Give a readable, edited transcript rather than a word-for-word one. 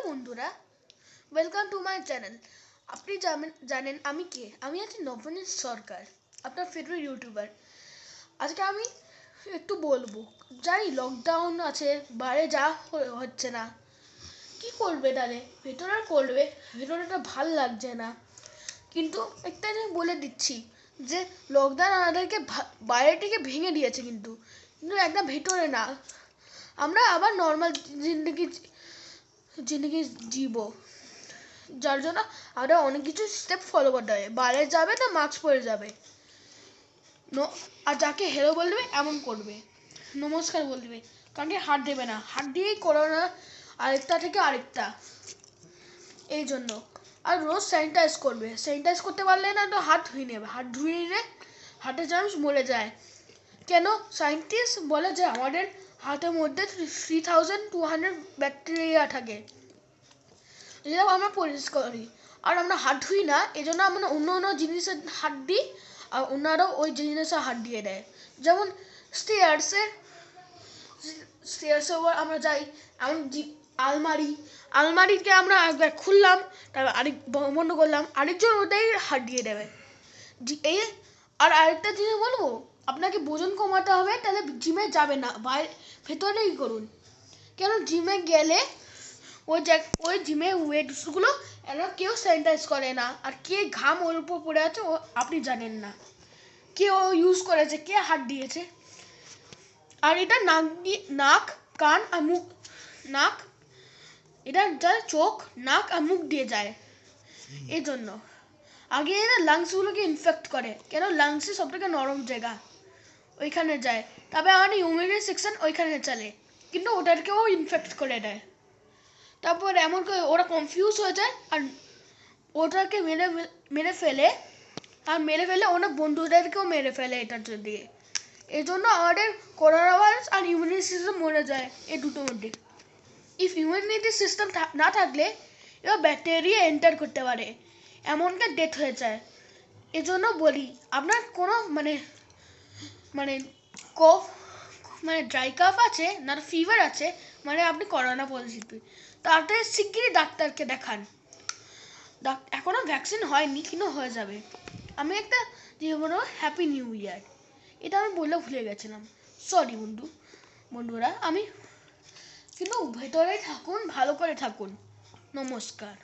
বন্ধুরা, welcome to my channel. আপনি জানেন আমি কে? আমি আছি নবনীত সরকার, আপনার ফেভারিট ইউটিউবার। আজকে আমি একটু বলবো, জানি লকডাউন আছে, বাইরে যাওয়া হচ্ছে না, কি করবে তাহলে? ভেতরে করবে, ভেতরেটা ভাল লাগছে না। কিন্তু একটা জিনিস বলে দিচ্ছি যে লকডাউন আমাদেরকে বাইরে থেকে ভেঙে দিয়েছে, কিন্তু একদম ভেতরে না। আমরা আবার নর্মাল জিন্দগি জীবো, যার জন্য আমাদের অনেক কিছু স্টেপ ফলো করতে হবে। বাইরে যাবে তো মাস্ক পরে যাবে, আর যাকে হেলো বলবে এমন করবে, নমস্কার বলবে, কারণ কি হাত দেবে না, হাত দিয়েই করোনা আরেকটা থেকে আরেকটা। এই জন্য আর রোজ স্যানিটাইজ করবে, স্যানিটাইজ করতে পারলে না তো হাত ধুয়ে নেবে, হাত ধুয়ে নিলে হাতের জার্মস মরে যায়। কেন? সায়েন্টিস্ট বলে যে আমাদের হাতের মধ্যে 3200 ব্যাকটেরিয়া থাকে, যেটা আমরা পরিষ্কার করি। আর আমরা হাত ধুই না, এজন্য আমরা অন্য অন্য জিনিসের হাত দিই, আর ওনারাও ওই জিনিসে হাত দিয়ে দেয়। যেমন স্টেয়ার্সে আমরা যাই, এমন আলমারিকে আমরা একবার খুললাম, তারপর আরেক বন্ধ করলাম, আরেকজন ওটাই হাত দিয়ে দেবে। এই আর আরেকটা জিনিস বলবো, আপনাকে ওজন কমাতে হবে, তাহলে জিমে যাবে না, বাইরে ভেতরেই করুন। কেন? জিমে গেলে ওই জিমে ওয়েটসগুলো কেউ স্যানিটাইজ করে না, আর কে ঘাম ওর উপর পড়ে আছে আপনি জানেন না, কে ও ইউজ করেছে, কে হাত দিয়েছে। আর এটা নাক, কান আর মুখ, এটা যায় চোখ, নাক আর মুখ দিয়ে যায়। এই জন্য আগে এরা লাংসগুলোকে ইনফেক্ট করে। কেন? লাংসে সব থেকে নরম জায়গা, ওইখানে যায়, তবে আমাদের ইমিউনিটি সেকশন ওইখানে চলে, কিন্তু ওটাকেও ইনফেক্ট করে দেয়। তারপর এমন করে ওরা কনফিউজ হয়ে যায়, আর ওটাকে মেরে ফেলে, ওনার বন্ধুদেরকেও মেরে ফেলে এটার দিয়ে। এই জন্য আমাদের করোনা ভাইরাস আর ইমিউনিটি সিস্টেম মরে যায় এই দুটোর মধ্যে। ইমিউনিটি সিস্টেম না থাকলে এবার ব্যাকটেরিয়া এন্টার করতে পারে, এমনকি ডেথ হয়ে যায়। এজন্য বলি, আপনার কোনো কফ, ড্রাই কাফ আছে না, ফিভার আছে, আপনি করোনা পজিটিভ, তাতে শিগগিরই ডাক্তারকে দেখান। এখনো ভ্যাকসিন হয়নি, কিন্তু হয়ে যাবে। আমি একটা বলবো, হ্যাপি নিউ ইয়ার, এটা আমি বলে ভুলে গেছিলাম, সরি বন্ধুরা। আমি কিন্তু ভেতরে থাকুন, ভালো করে থাকুন। নমস্কার।